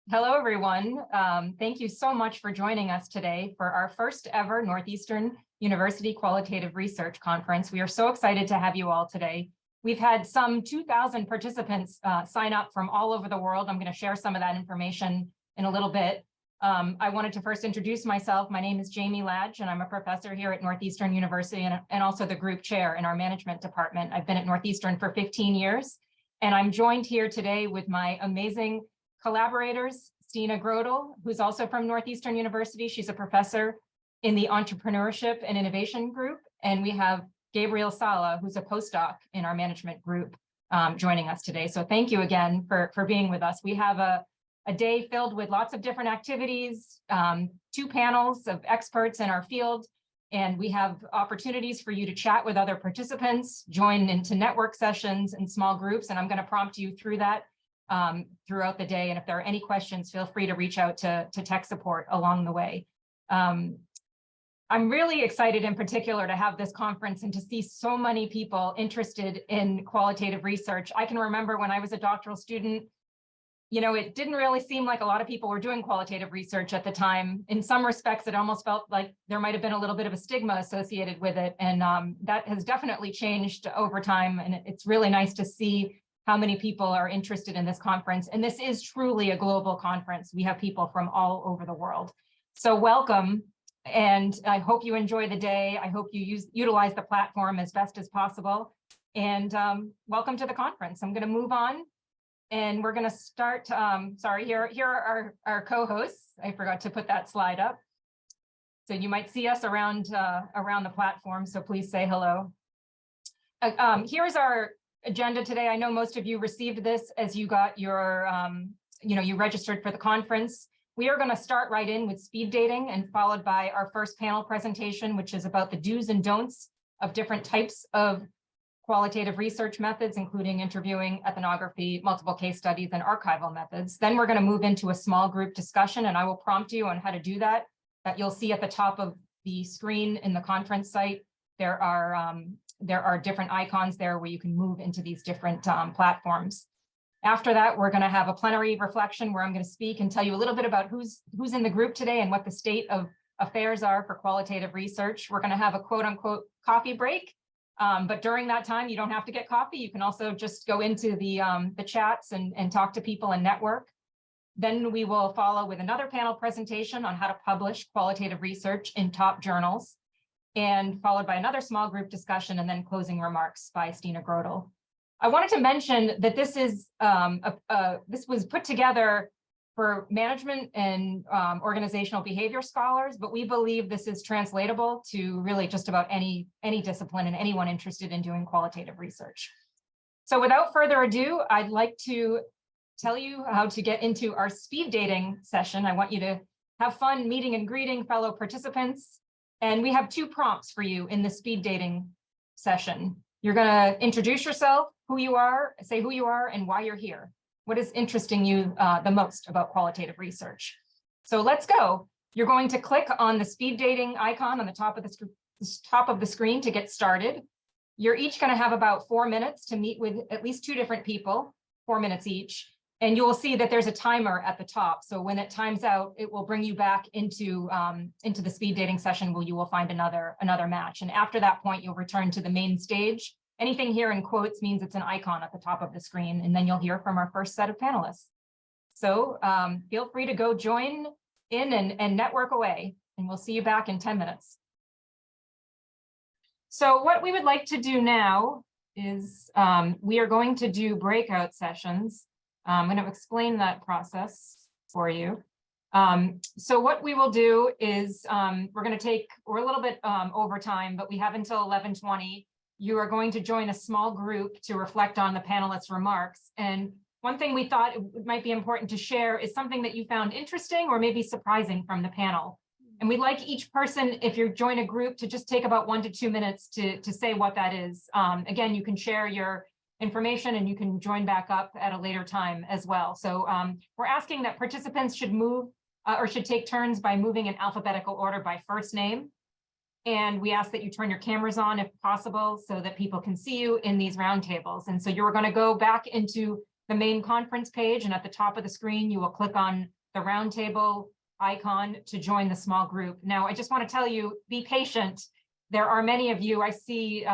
Hello, everyone. Thank you so much for joining us today for our first ever Northeastern University Qualitative Research Conference. We are so excited to have you all today. We've had some 2,000 participants sign up from all over the world. I'm going to share some of that information in a little bit. I wanted to first introduce myself. My name is Jamie Ladge, and I'm a professor here at Northeastern University and also the group chair in our management department. I've been at Northeastern for 15 years, and I'm joined here today with my amazing collaborators, Stina Grodel, who's also from Northeastern University. She's a professor in the Entrepreneurship and Innovation group. And we have Gabriel Sala, who's a postdoc in our management group, joining us today. So thank you again for being with us. We have a day filled with lots of different activities, 2 panels of experts in our field, and we have opportunities for you to chat with other participants, join into network sessions and small groups, and I'm going to prompt you through that throughout the day. And if there are any questions, feel free to reach out to tech support along the way. I'm really excited in particular to have this conference and to see so many people interested in qualitative research. I can remember when I was a doctoral student, it didn't really seem like a lot of people were doing qualitative research at the time. In some respects, it almost felt like there might have been a little bit of a stigma associated with it. And that has definitely changed over time. And it's really nice to see how many people are interested in this conference. And this is truly a global conference. We have people from all over the world. So welcome. And I hope you enjoy the day. I hope you utilize the platform as best as possible. And welcome to the conference. I'm going to move on. And we're going to start. Sorry, here are our co-hosts. I forgot to put that slide up. So you might see us around the platform. So please say hello. Here's our agenda today. I know most of you received this as you got your, you registered for the conference. We are going to start right in with speed dating and followed by our first panel presentation, which is about the do's and don'ts of different types of qualitative research methods, including interviewing, ethnography, multiple case studies, and archival methods. Then we're going to move into a small group discussion, and I will prompt you on how to do that you'll see at the top of the screen in the conference site. There are different icons there where you can move into these different platforms. After that, we're going to have a plenary reflection where I'm going to speak and tell you a little bit about who's in the group today and what the state of affairs are for qualitative research. We're going to have a quote unquote coffee break. But during that time, you don't have to get coffee. You can also just go into the chats and talk to people and network. Then we will follow with another panel presentation on how to publish qualitative research in top journals, and followed by another small group discussion and then closing remarks by Stina Grodel. I wanted to mention that this was put together for management and organizational behavior scholars, but we believe this is translatable to really just about any discipline and anyone interested in doing qualitative research. So without further ado, I'd like to tell you how to get into our speed dating session. I want you to have fun meeting and greeting fellow participants. And we have 2 prompts for you in the speed dating session. You're going to introduce yourself, who you are, say who you are, and why you're here. What is interesting you the most about qualitative research? So let's go. You're going to click on the speed dating icon on the top of the screen to get started. You're each going to have about 4 minutes to meet with at least 2 different people, 4 minutes each. And you will see that there's a timer at the top. So when it times out, it will bring you back into the speed dating session where you will find another match. And after that point, you'll return to the main stage. Anything here in quotes means it's an icon at the top of the screen, and then you'll hear from our first set of panelists. So feel free to go join in and network away, and we'll see you back in 10 minutes. So what we would like to do now is we are going to do breakout sessions. I'm going to explain that process for you. So what we will do is we're a little bit over time, but we have until 11:20. You are going to join a small group to reflect on the panelists' remarks. And one thing we thought it might be important to share is something that you found interesting or maybe surprising from the panel. And we'd like each person, if you join a group, to just take about 1 to 2 minutes to say what that is. Again, you can share your information and you can join back up at a later time as well. So we're asking that participants should move or should take turns by moving in alphabetical order by first name. And we ask that you turn your cameras on if possible so that people can see you in these roundtables. And so you're going to go back into the main conference page, and at the top of the screen, you will click on the roundtable icon to join the small group. Now, I just want to tell you, be patient. There are many of you. I see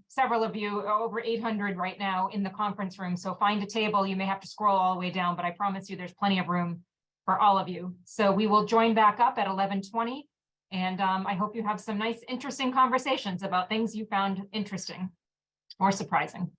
several of you, over 800 right now in the conference room. So find a table. You may have to scroll all the way down, but I promise you there's plenty of room for all of you. So we will join back up at 11:20. And I hope you have some nice, interesting conversations about things you found interesting or surprising.